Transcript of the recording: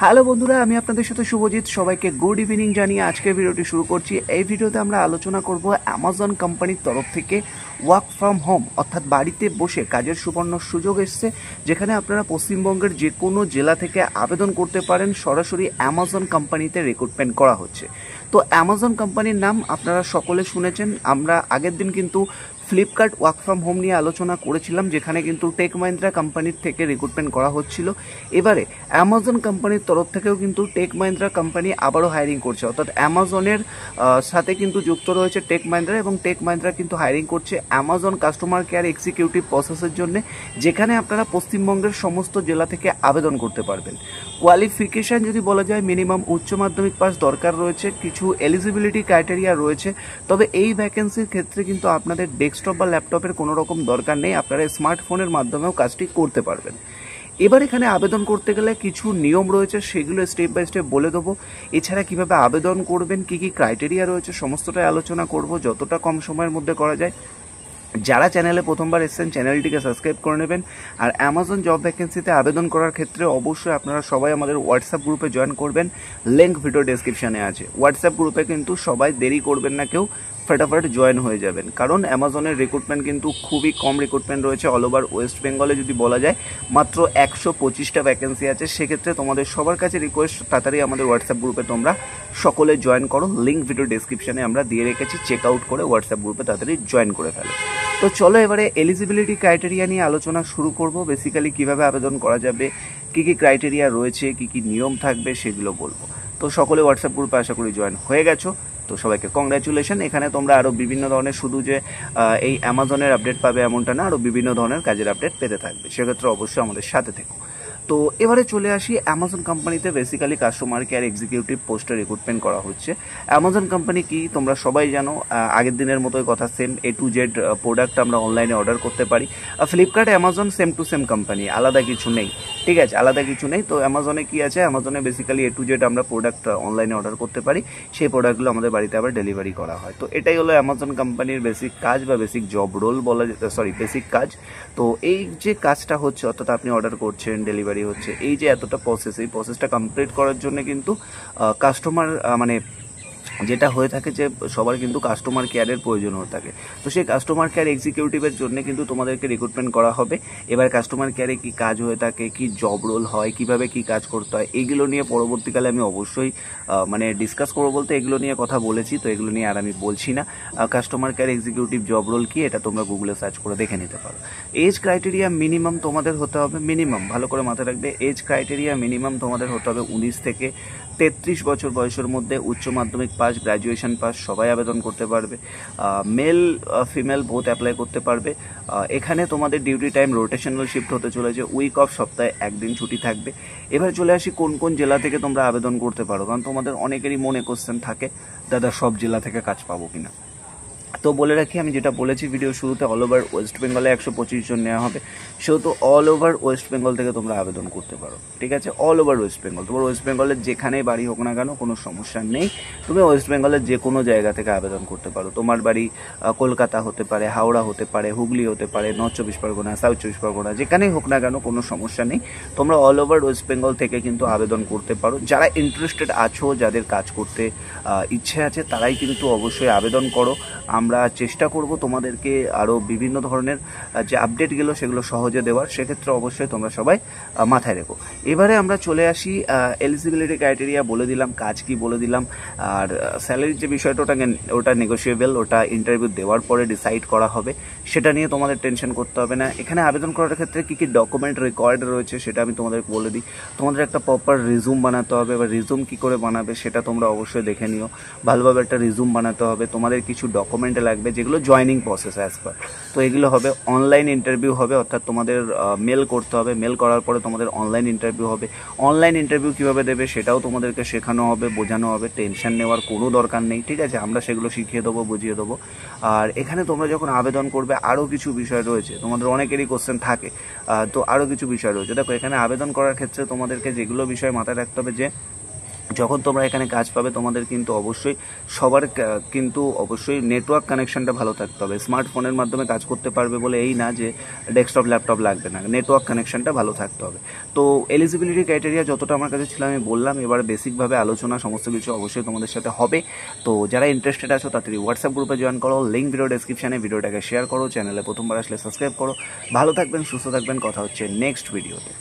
Hello বন্ধুরা, আমি আপনাদের সাথে শুভজিৎ। সবাইকে গুড ইভিনিং জানিয়ে আজকের ভিডিওটি শুরু করছি। এই ভিডিওতে আমরা আলোচনা করব অ্যামাজন কোম্পানির তরফ থেকে ওয়ার্ক ফ্রম হোম অর্থাৎ বাড়িতে বসে কাজের সুবর্ণ সুযোগ এসছে, যেখানে আপনারা পশ্চিমবঙ্গের যে কোনো জেলা থেকে আবেদন করতে পারেন। সরাসরি অ্যামাজন কোম্পানিতে রিক্রুটমেন্ট করা হচ্ছে। তো অ্যামাজন কোম্পানির নাম আপনারা সকলে শুনেছেন। আমরা আগের দিন কিন্তু ফ্লিপকার্ট ওয়ার্ক ফ্রম হোম নিয়ে আলোচনা করেছিলাম, যেখানে কিন্তু টেক মাহিন্দ্রা কোম্পানির থেকে রিক্রুটমেন্ট করা হচ্ছিল। এবারে অ্যামাজন কোম্পানির তরফ থেকেও কিন্তু টেক মাহিন্দ্রা কোম্পানি আবারও হায়ারিং করছে, অর্থাৎ অ্যামাজনের সাথে কিন্তু যুক্ত রয়েছে টেক মাহিন্দ্রা, এবং টেক মাহিন্দ্রা কিন্তু হায়ারিং করছে অ্যামাজন কাস্টমার কেয়ার এক্সিকিউটিভ প্রসেসের জন্য, যেখানে আপনারা পশ্চিমবঙ্গের সমস্ত জেলা থেকে আবেদন করতে পারবেন। কোয়ালিফিকেশান যদি বলা যায়, মিনিমাম উচ্চ মাধ্যমিক পাস দরকার রয়েছে, কিছু এলিজিবিলিটি ক্রাইটেরিয়া রয়েছে। তবে এই ভ্যাকেন্সির ক্ষেত্রে কিন্তু আপনাদের ডেস্কটপ বা ল্যাপটপের কোনো রকম দরকার নেই, আপনারা স্মার্টফোনের মাধ্যমেও কাজটি করতে পারবেন। এবার এখানে আবেদন করতে গেলে কিছু নিয়ম রয়েছে, সেগুলো স্টেপ বাই স্টেপ বলে দেবো। এছাড়া কিভাবে আবেদন করবেন, কি কি ক্রাইটেরিয়া রয়েছে, সমস্তটাই আলোচনা করব যতটা কম সময়ের মধ্যে করা যায়। যারা চ্যানেলে প্রথমবার এসেছেন চ্যানেলটিকে সাবস্ক্রাইব করে নেবেন। আর অ্যামাজন জব ভ্যাকেন্সিতে আবেদন করার ক্ষেত্রে অবশ্যই আপনারা সবাই আমাদের হোয়াটসঅ্যাপ গ্রুপে জয়েন করবেন। লিঙ্ক ভিডিও ডেসক্রিপশানে আছে। হোয়াটসঅ্যাপ গ্রুপে কিন্তু সবাই দেরি করবেন না, কেউ ফটাফট জয়েন হয়ে যাবেন, কারণ অ্যামাজনের রিক্রুটমেন্ট কিন্তু খুবই কম রিক্রুটমেন্ট রয়েছে। অল ওভার ওয়েস্ট বেঙ্গলে যদি বলা যায় মাত্র 125টা ভ্যাকেন্সি আছে। সেক্ষেত্রে তোমাদের সবার কাছে রিকোয়েস্ট, তাড়াতাড়ি আমাদের হোয়াটসঅ্যাপ গ্রুপে তোমরা সকলে জয়েন করো। লিঙ্ক ভিডিও ডেসক্রিপশানে আমরা দিয়ে রেখেছি, চেক আউট করে হোয়াটসঅ্যাপ গ্রুপে তাড়াতাড়ি জয়েন করে ফেলো। তো চলো এবারে এলিজিবিলিটি ক্রাইটেরিয়া নিয়ে আলোচনা শুরু করব। বেসিক্যালি কিভাবে আবেদন করা যাবে, কী কী ক্রাইটেরিয়া রয়েছে, কী কী নিয়ম থাকবে, সেগুলো বলবো। তো সকলে হোয়াটসঅ্যাপ গ্রুপে আশা করি জয়েন হয়ে গেছো। তো সবাইকে কংগ্র্যাচুলেশন। এখানে তোমরা আরও বিভিন্ন ধরনের, শুধু যে এই অ্যামাজনের আপডেট পাবে এমনটা না, আরও বিভিন্ন ধরনের কাজের আপডেট পেতে থাকবে। সেক্ষেত্রে অবশ্যই আমাদের সাথে থেকো। তো এবারে চলে আসি অ্যামাজন কোম্পানিতে বেসিক্যালি কাস্টমার কেয়ার এক্সিকিউটিভ পোস্টে রিক্রুটমেন্ট করা হচ্ছে। অ্যামাজন কোম্পানি কি তোমরা সবাই জানো, আগের দিনের মতোই কথা, same A to Z product আমরা অনলাইনে অর্ডার করতে পারি। Flipkart Amazon same to same company, আলাদা কিছু নেই, ঠিক আছে, আলাদা কিছু নেই। তো অ্যামাজনে কি আছে, অ্যামাজনে বেসিক্যালি A to Z আমরা প্রোডাক্ট অনলাইনে অর্ডার করতে পারি, সেই প্রোডাক্টগুলো আমাদের বাড়িতে আবার ডেলিভারি করা হয়। তো এটাই হলো অ্যামাজন কোম্পানির বেসিক কাজ বা বেসিক জব রোল বলা যেতে, বেসিক কাজ। তো এই যে কাজটা হচ্ছে, অর্থাৎ আপনি অর্ডার করছেন, ডেলিভারি হচ্ছে, এই যে এতটা প্রসেস, এই প্রসেসটা কমপ্লিট করার জন্য কিন্তু কাস্টমার মানে যেটা হয়ে থাকে যে সবার কিন্তু কাস্টমার কেয়ারের প্রয়োজন হয়ে থাকে। তো সেই কাস্টমার কেয়ার এক্সিকিউটিভের জন্য কিন্তু তোমাদেরকে রিক্রুটমেন্ট করা হবে। এবার কাস্টমার কেয়ারে কী কাজ হয়ে থাকে, কী জব রোল হয়, কিভাবে কী কাজ করতে হয়, এগুলো নিয়ে পরবর্তীকালে আমি অবশ্যই মানে ডিসকাস করবো, বলতে এগুলো নিয়ে কথা বলেছি, তো এগুলো নিয়ে আর আমি বলছি না। Customer care executive job role কি, এটা তোমরা গুগলে সার্চ করে দেখে নিতে পারো। এজ ক্রাইটেরিয়া মিনিমাম তোমাদের হতে হবে, মিনিমাম ভালো করে মাথায় রাখবে, এজ ক্রাইটেরিয়া মিনিমাম তোমাদের হতে হবে 19 থেকে 33 বছর বয়সের মধ্যে, উচ্চ মাধ্যমিক পাস, গ্র্যাজুয়েশন পাস, সবাই আবেদন করতে পারবে। মেল ফিমেল বোথ অ্যাপ্লাই করতে পারবে। এখানে তোমাদের ডিউটি টাইম রোটেশনাল শিফট হতে চলেছে, উইক অফ, সপ্তাহে একদিন ছুটি থাকবে। এবার চলে আসি কোন কোন জেলা থেকে তোমরা আবেদন করতে পারো, কারণ তোমাদের অনেকেরই মনে কোশ্চেন থাকে, দাদা সব জেলা থেকে কাজ পাবো কিনা। তো বলে রাখি, আমি যেটা বলেছি ভিডিও শুরুতে, অল ওভার ওয়েস্ট বেঙ্গলে 125 জন নেওয়া হবে, সেহেতু অল ওভার ওয়েস্ট বেঙ্গল থেকে তোমরা আবেদন করতে পারো, ঠিক আছে। অল ওভার ওয়েস্ট বেঙ্গল, তোমার ওয়েস্ট বেঙ্গলের যেখানেই বাড়ি হোক না কেন, কোনো সমস্যা নেই, তুমি ওয়েস্ট বেঙ্গলের যে কোনো জায়গা থেকে আবেদন করতে পারো। তোমার বাড়ি কলকাতা হতে পারে, হাওড়া হতে পারে, হুগলি হতে পারে, নর্থ চব্বিশ পরগনা, সাউথ চব্বিশ পরগনা, যেখানেই হোক না কেন কোনো সমস্যা নেই, তোমরা অল ওভার ওয়েস্ট বেঙ্গল থেকে কিন্তু আবেদন করতে পারো। যারা ইন্টারেস্টেড আছো, যাদের কাজ করতে ইচ্ছে আছে, তারাই কিন্তু অবশ্যই আবেদন করো। আমরা চেষ্টা করব তোমাদেরকে আরও বিভিন্ন ধরনের যে আপডেটগুলো সেগুলো সহজে দেওয়ার, সেক্ষেত্রে অবশ্যই তোমরা সবাই মাথায় রেখো। এবারে আমরা চলে আসি, এলিজিবিলিটি ক্রাইটেরিয়া বলে দিলাম, কাজ কি বলে দিলাম, আর স্যালারির যে বিষয়টা ওটা নেগোশিয়েবল, ওটা ইন্টারভিউ দেওয়ার পরে ডিসাইড করা হবে, সেটা নিয়ে তোমাদের টেনশন করতে হবে না। এখানে আবেদন করার ক্ষেত্রে কী কী ডকুমেন্ট রিকোয়ার্ড রয়েছে সেটা আমি তোমাদেরকে বলে দিই। তোমাদের একটা প্রপার রিজুম বানাতে হবে, বা রিজুম কী করে বানাবে সেটা তোমরা অবশ্যই দেখে নিও। ভালোভাবে একটা রিজুম বানাতে হবে, তোমাদের কিছু ডকুমেন্ট লাগবে যেগুলো জয়নিং প্রসেস অ্যাজ পার। তো এগুলো হবে অনলাইন ইন্টারভিউ হবে, অর্থাৎ তোমাদের মেল করতে হবে, মেল করার পরে তোমাদের অনলাইন ইন্টারভিউ হবে। অনলাইন ইন্টারভিউ কীভাবে দেবে সেটাও তোমাদেরকে শেখানো হবে, বোঝানো হবে, টেনশন নেওয়ার কোনো দরকার নেই, ঠিক আছে, আমরা সেগুলো শিখিয়ে দেবো, বুঝিয়ে দেবো। আর এখানে তোমরা যখন আবেদন করবে আরও কিছু বিষয় রয়েছে, তোমাদের অনেকেরই কোশ্চেন থাকে, তো আরও কিছু বিষয় রয়েছে। দেখো, এখানে আবেদন করার ক্ষেত্রে তোমাদেরকে যেগুলো বিষয় মাথায় রাখতে হবে, যে যখন তোমরা এখানে কাজ পাবে তোমাদের কিন্তু অবশ্যই সবার কিন্তু অবশ্যই নেটওয়ার্ক কানেকশনটা ভালো থাকতে হবে। স্মার্টফোনের মাধ্যমে কাজ করতে পারবে বলে এই না যে ডেস্কটপ ল্যাপটপ লাগবে না, নেটওয়ার্ক কানেকশনটা ভালো থাকতে হবে। তো এলিজিবিলিটি ক্রাইটেরিয়া যতটা আমার কাছে ছিল আমি বললাম, এবার বেসিকভাবে আলোচনা সমস্ত কিছু অবশ্যই তোমাদের সাথে হবে। তো যারা ইন্টারেস্টেড আছো তাড়াতাড়ি হোয়াটসঅ্যাপ গ্রুপে জয়েন করো, লিঙ্ক ভিডিও ডেসক্রিপশানে, ভিডিওটাকে শেয়ার করো, চ্যানেলে প্রথমবার আসলে সাবস্ক্রাইব করো। ভালো থাকবেন, সুস্থ থাকবেন, কথা হচ্ছে নেক্সট ভিডিওতে।